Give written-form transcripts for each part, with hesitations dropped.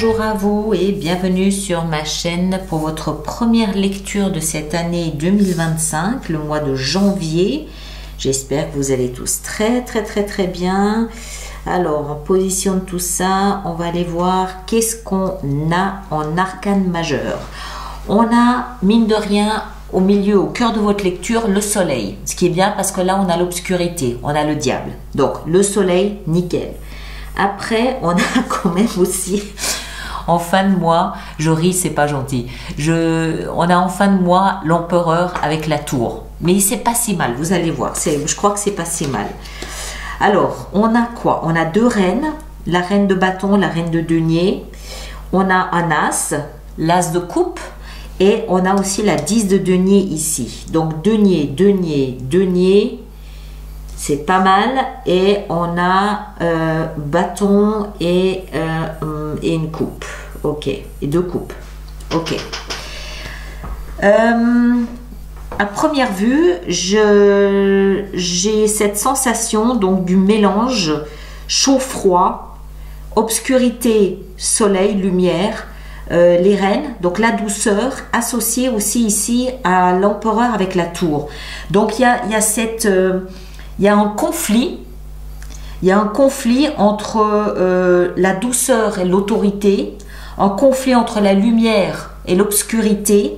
bonjour à vous et bienvenue sur ma chaîne pour votre première lecture de cette année 2025, le mois de janvier. J'espère que vous allez tous très bien. Alors, on positionne tout ça, on va aller voir qu'est-ce qu'on a en arcane majeur. On a, mine de rien, au milieu, au cœur de votre lecture, le soleil. Ce qui est bien parce que là, on a l'obscurité, on a le diable. Donc, le soleil, nickel. Après, on a quand même aussi, en fin de mois, je ris, c'est pas gentil. On a en fin de mois l'empereur avec la tour. Mais c'est pas si mal, vous allez voir. Je crois que c'est pas si mal. Alors, on a quoi? On a deux reines, la reine de bâton, la reine de denier. On a un as, l'as de coupe. Et on a aussi la 10 de denier ici. Donc, denier, denier, denier. C'est pas mal. Et on a bâton et une coupe. Ok. Et deux coupes. Ok. À première vue, j'ai cette sensation donc du mélange chaud-froid, obscurité, soleil, lumière, les reines, donc la douceur, associée aussi ici à l'empereur avec la tour. Donc il y a un conflit. Il y a un conflit entre la douceur et l'autorité, un conflit entre la lumière et l'obscurité,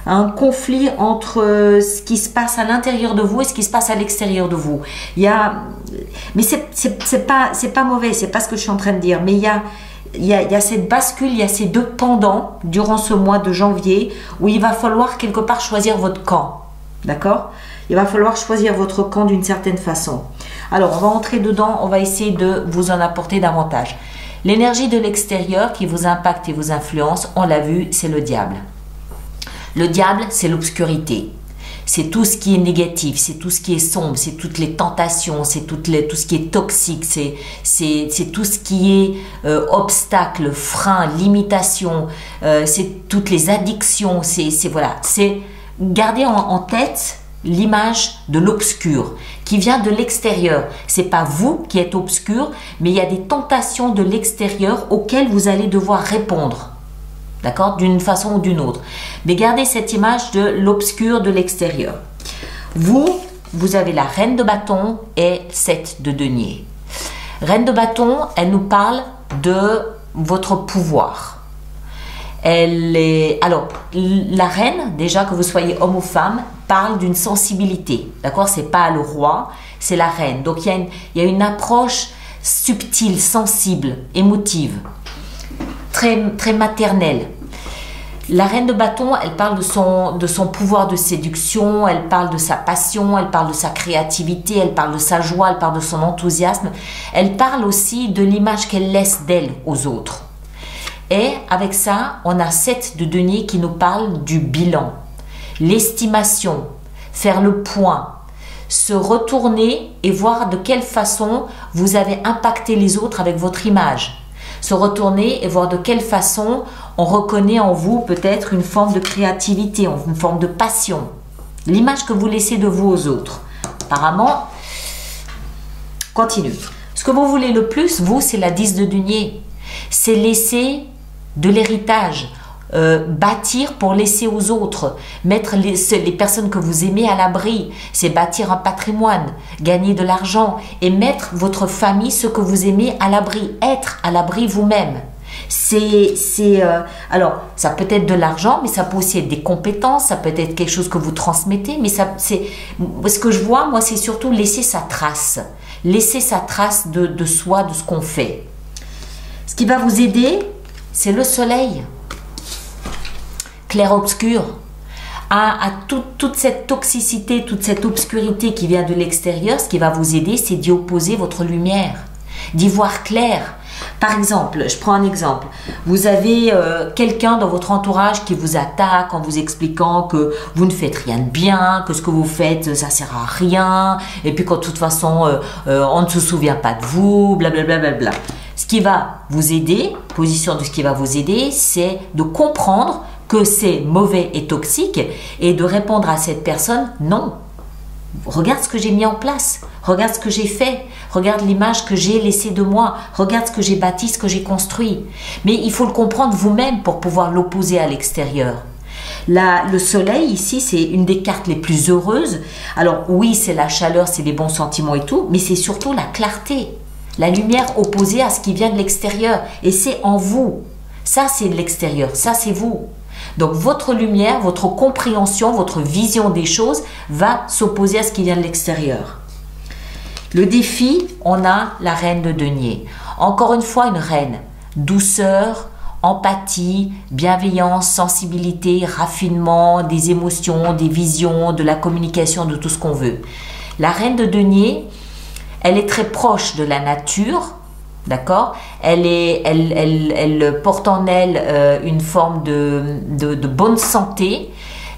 un conflit entre ce qui se passe à l'intérieur de vous et ce qui se passe à l'extérieur de vous. Mais c'est pas mauvais, c'est pas ce que je suis en train de dire, mais il y a cette bascule, il y a ces deux pendants durant ce mois de janvier où il va falloir quelque part choisir votre camp. D'accord? Il va falloir choisir votre camp d'une certaine façon. Alors, on va entrer dedans, on va essayer de vous en apporter davantage. L'énergie de l'extérieur qui vous impacte et vous influence, on l'a vu, c'est le diable. Le diable, c'est l'obscurité. C'est tout ce qui est négatif, c'est tout ce qui est sombre, c'est toutes les tentations, c'est tout ce qui est toxique, c'est tout ce qui est obstacle, frein, limitation, c'est toutes les addictions, voilà. C'est garder en tête l'image de l'obscur qui vient de l'extérieur. C'est pas vous qui êtes obscur, mais il y a des tentations de l'extérieur auxquelles vous allez devoir répondre. D'accord? D'une façon ou d'une autre. Mais gardez cette image de l'obscur de l'extérieur. Vous avez la reine de bâton et 7 de denier. Reine de bâton, elle nous parle de votre pouvoir. Alors, la reine, déjà que vous soyez homme ou femme, parle d'une sensibilité. D'accord? C'est pas le roi, c'est la reine. Donc, il y a une approche subtile, sensible, émotive. Très maternelle. La reine de bâton, elle parle de son pouvoir de séduction, elle parle de sa passion, elle parle de sa créativité, elle parle de sa joie, elle parle de son enthousiasme. Elle parle aussi de l'image qu'elle laisse d'elle aux autres. Et avec ça, on a 7 de denier qui nous parle du bilan, l'estimation, faire le point, se retourner et voir de quelle façon vous avez impacté les autres avec votre image. Se retourner et voir de quelle façon on reconnaît en vous peut-être une forme de créativité, une forme de passion. L'image que vous laissez de vous aux autres. Apparemment, continue. Ce que vous voulez le plus, vous, c'est la 10 de denier. C'est laisser de l'héritage, bâtir pour laisser aux autres, mettre les personnes que vous aimez à l'abri, c'est bâtir un patrimoine, gagner de l'argent et mettre votre famille, ce que vous aimez, à l'abri, être à l'abri vous-même. Alors, ça peut être de l'argent, mais ça peut aussi être des compétences, ça peut être quelque chose que vous transmettez, mais ce que je vois, moi, c'est surtout laisser sa trace de soi, de ce qu'on fait. Ce qui va vous aider, c'est le soleil. Clair-obscur, à toute cette toxicité, toute cette obscurité qui vient de l'extérieur, ce qui va vous aider, c'est d'y opposer votre lumière, d'y voir clair. Par exemple, je prends un exemple, vous avez quelqu'un dans votre entourage qui vous attaque en vous expliquant que vous ne faites rien de bien, que ce que vous faites, ça sert à rien, et puis qu'en toute façon, on ne se souvient pas de vous, blablabla. Bla. Ce qui va vous aider, position de ce qui va vous aider, c'est de comprendre que c'est mauvais et toxique et de répondre à cette personne, non, Regarde ce que j'ai mis en place, regarde ce que j'ai fait, regarde l'image que j'ai laissée de moi, regarde ce que j'ai bâti, ce que j'ai construit. Mais il faut le comprendre vous-même pour pouvoir l'opposer à l'extérieur. Le soleil ici, c'est une des cartes les plus heureuses. Alors oui, c'est la chaleur, c'est les bons sentiments et tout, mais c'est surtout la clarté, la lumière opposée à ce qui vient de l'extérieur. Et c'est en vous. Ça, c'est de l'extérieur, ça, c'est vous. Donc votre lumière, votre compréhension, votre vision des choses va s'opposer à ce qui vient de l'extérieur. Le défi, on a la reine de denier. Encore une fois, une reine. Douceur, empathie, bienveillance, sensibilité, raffinement, des émotions, des visions, de la communication, de tout ce qu'on veut. La reine de denier, elle est très proche de la nature. D'accord? Elle porte en elle une forme de bonne santé.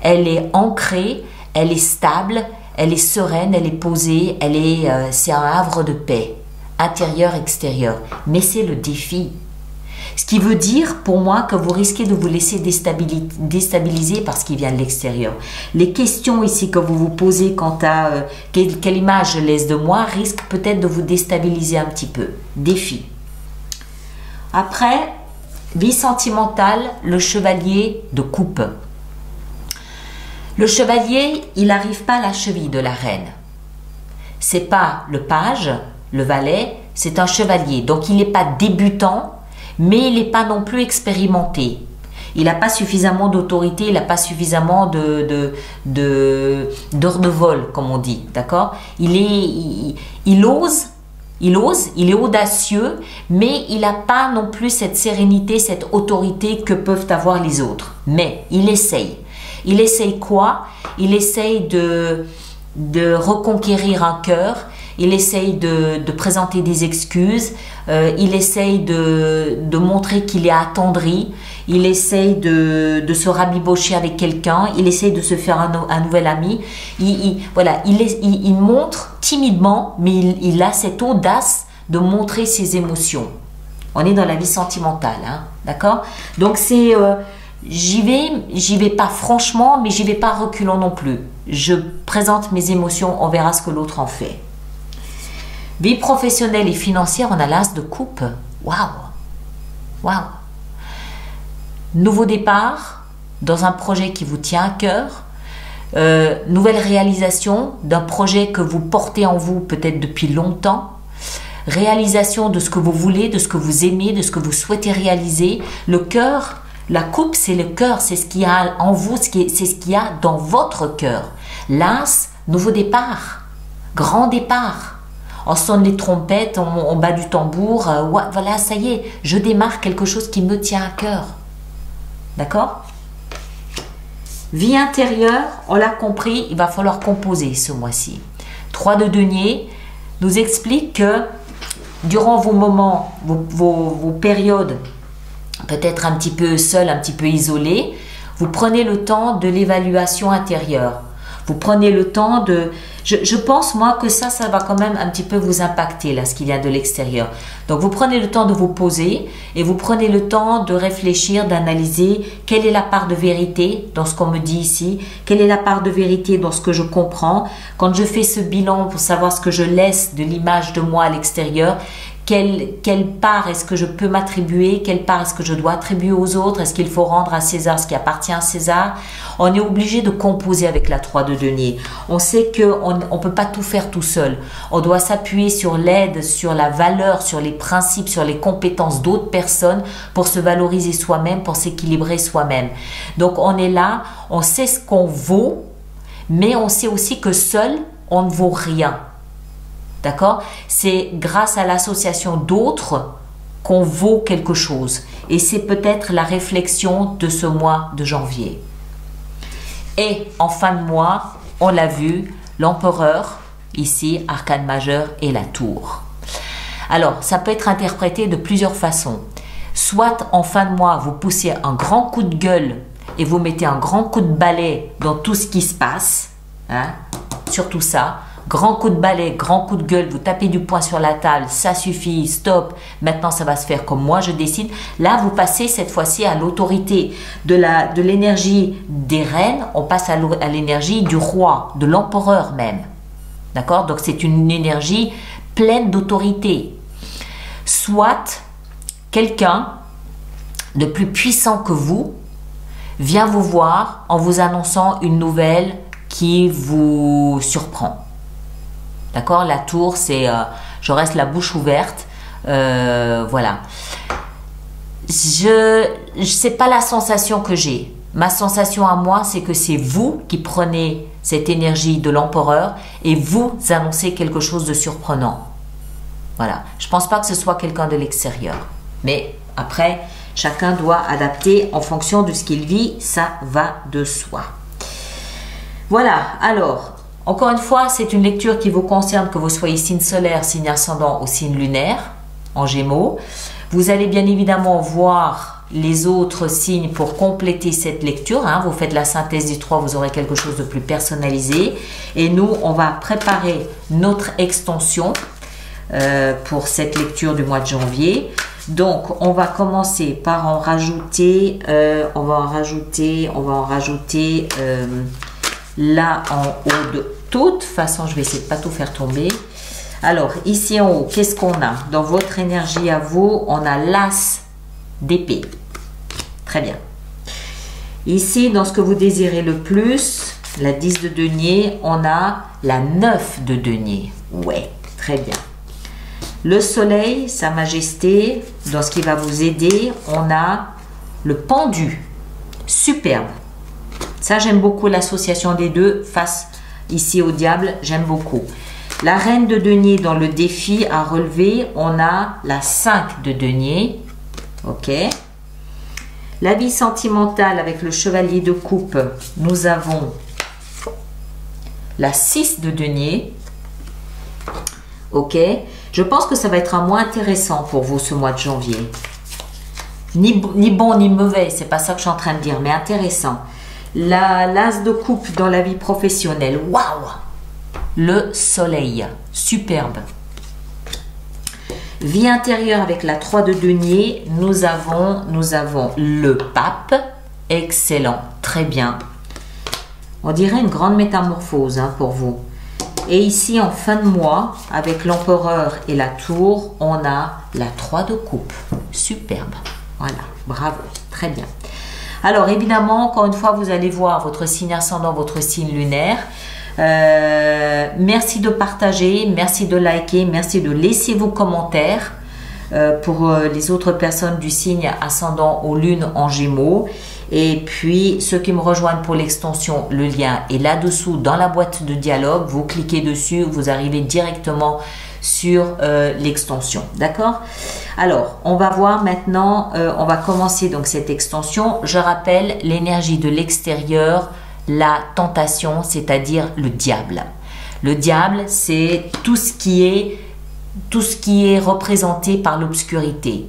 Elle est ancrée, elle est stable, elle est sereine, elle est posée. C'est un havre de paix, intérieur, extérieur. Mais c'est le défi. Ce qui veut dire pour moi que vous risquez de vous laisser déstabiliser par ce qui vient de l'extérieur. Les questions ici que vous vous posez quant à quelle image je laisse de moi risquent peut-être de vous déstabiliser un petit peu. Défi. Après, vie sentimentale, le chevalier de coupe. Le chevalier, il n'arrive pas à la cheville de la reine. C'est pas le page, le valet, c'est un chevalier. Donc il n'est pas débutant, mais il n'est pas non plus expérimenté. Il n'a pas suffisamment d'autorité, il n'a pas suffisamment d'heures de vol, comme on dit, d'accord? Il ose, il est audacieux, mais il n'a pas non plus cette sérénité, cette autorité que peuvent avoir les autres. Mais il essaye. Il essaye quoi? Il essaye de reconquérir un cœur. Il essaye de présenter des excuses, il essaye de montrer qu'il est attendri, il essaye de se rabibocher avec quelqu'un, il essaye de se faire un nouvel ami. Il montre timidement, mais il a cette audace de montrer ses émotions. On est dans la vie sentimentale, hein, d'accord? Donc c'est, j'y vais pas franchement, mais j'y vais pas reculant non plus. Je présente mes émotions, on verra ce que l'autre en fait. Vie professionnelle et financière, on a l'as de coupe. Waouh! Waouh! Nouveau départ dans un projet qui vous tient à cœur. Nouvelle réalisation d'un projet que vous portez en vous peut-être depuis longtemps. Réalisation de ce que vous voulez, de ce que vous aimez, de ce que vous souhaitez réaliser. Le cœur, la coupe, c'est le cœur, c'est ce qu'il y a en vous, c'est ce qu'il y a dans votre cœur. L'as, nouveau départ, grand départ. On sonne les trompettes, on bat du tambour, voilà, ça y est, je démarre quelque chose qui me tient à cœur. D'accord? Vie intérieure, on l'a compris, il va falloir composer ce mois-ci. 3 de denier nous explique que durant vos moments, vos périodes, peut-être un petit peu seul, un petit peu isolé, vous prenez le temps de l'évaluation intérieure. Vous prenez le temps de... Je pense, moi, que ça va quand même un petit peu vous impacter, là, ce qui vient de l'extérieur. Donc, vous prenez le temps de vous poser et vous prenez le temps de réfléchir, d'analyser quelle est la part de vérité dans ce qu'on me dit ici, quelle est la part de vérité dans ce que je comprends. Quand je fais ce bilan pour savoir ce que je laisse de l'image de moi à l'extérieur, quelle part est-ce que je peux m'attribuer, quelle part est-ce que je dois attribuer aux autres, est-ce qu'il faut rendre à César ce qui appartient à César. On est obligé de composer avec la 3 de denier. On sait qu'on ne peut pas tout faire tout seul. On doit s'appuyer sur l'aide, sur la valeur, sur les principes, sur les compétences d'autres personnes pour se valoriser soi-même, pour s'équilibrer soi-même. Donc on est là, on sait ce qu'on vaut, mais on sait aussi que seul, on ne vaut rien. D'accord? C'est grâce à l'association d'autres qu'on vaut quelque chose. Et c'est peut-être la réflexion de ce mois de janvier. Et en fin de mois, on l'a vu, l'empereur, ici, arcane majeur et la tour. Alors, ça peut être interprété de plusieurs façons. Soit en fin de mois, vous poussez un grand coup de gueule et vous mettez un grand coup de balai dans tout ce qui se passe. Hein? Surtout ça. Grand coup de balai, grand coup de gueule, vous tapez du poing sur la table, ça suffit, stop, maintenant ça va se faire comme moi je décide. Là, vous passez cette fois-ci à l'autorité de l'énergie des reines, on passe à l'énergie du roi, de l'empereur même. D'accord? Donc c'est une énergie pleine d'autorité. Soit quelqu'un de plus puissant que vous vient vous voir en vous annonçant une nouvelle qui vous surprend. D'accord? La tour, c'est je reste la bouche ouverte. Voilà. C'est pas la sensation que j'ai. Ma sensation à moi, c'est que c'est vous qui prenez cette énergie de l'empereur et vous annoncez quelque chose de surprenant. Voilà. Je pense pas que ce soit quelqu'un de l'extérieur. Mais après, chacun doit adapter en fonction de ce qu'il vit. Ça va de soi. Voilà. Alors, encore une fois, c'est une lecture qui vous concerne, que vous soyez signe solaire, signe ascendant ou signe lunaire, en Gémeaux. Vous allez bien évidemment voir les autres signes pour compléter cette lecture. Vous faites la synthèse des trois, vous aurez quelque chose de plus personnalisé. Et nous, on va préparer notre extension pour cette lecture du mois de janvier. Donc, on va commencer par en rajouter, on va en rajouter là en haut de toute façon. Je vais essayer de pas tout faire tomber. Alors, ici en haut, qu'est-ce qu'on a? Dans votre énergie à vous, on a l'as d'épée. Très bien. Ici, dans ce que vous désirez le plus, la 10 de denier, on a la 9 de denier. Ouais, très bien. Le soleil, sa majesté, dans ce qui va vous aider, on a le pendu. Superbe. Ça, j'aime beaucoup l'association des deux face ici au diable. J'aime beaucoup. La reine de denier dans le défi à relever, on a la 5 de denier. Ok. La vie sentimentale avec le chevalier de coupe, nous avons la 6 de denier. Ok. Je pense que ça va être un mois intéressant pour vous ce mois de janvier. Ni bon ni mauvais, c'est pas ça que je suis en train de dire, mais intéressant. L'as de coupe dans la vie professionnelle. Waouh! Le soleil, superbe. Vie intérieure avec la 3 de denier, nous avons le pape, excellent, très bien. On dirait une grande métamorphose pour vous. Et ici en fin de mois, avec l'empereur et la tour, on a la 3 de coupe, superbe. Voilà, bravo, très bien. Alors évidemment, encore une fois, vous allez voir votre signe ascendant, votre signe lunaire. Merci de partager, merci de liker, merci de laisser vos commentaires pour les autres personnes du signe ascendant ou lune en Gémeaux. Et puis ceux qui me rejoignent pour l'extension, le lien est là-dessous dans la boîte de dialogue. Vous cliquez dessus, vous arrivez directement sur l'extension. D'accord? Alors, on va voir maintenant, on va commencer donc cette extension. Je rappelle l'énergie de l'extérieur, la tentation, c'est-à-dire le diable. Le diable, c'est tout ce qui est représenté par l'obscurité.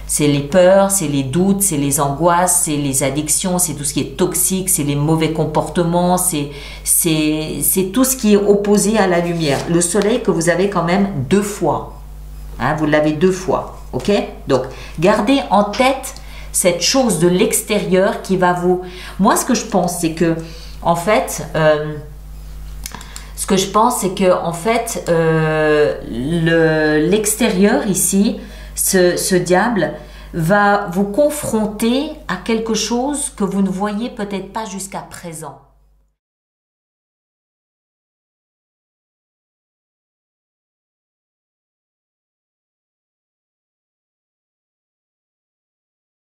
C'est les peurs, c'est les doutes, c'est les angoisses, c'est les addictions, c'est tout ce qui est toxique, c'est les mauvais comportements, c'est tout ce qui est opposé à la lumière. Le soleil que vous avez quand même 2 fois. Vous l'avez 2 fois. Ok? Donc, gardez en tête cette chose de l'extérieur qui va vous... Moi, ce que je pense, c'est que, en fait... l'extérieur ici, ce diable va vous confronter à quelque chose que vous ne voyez peut-être pas jusqu'à présent.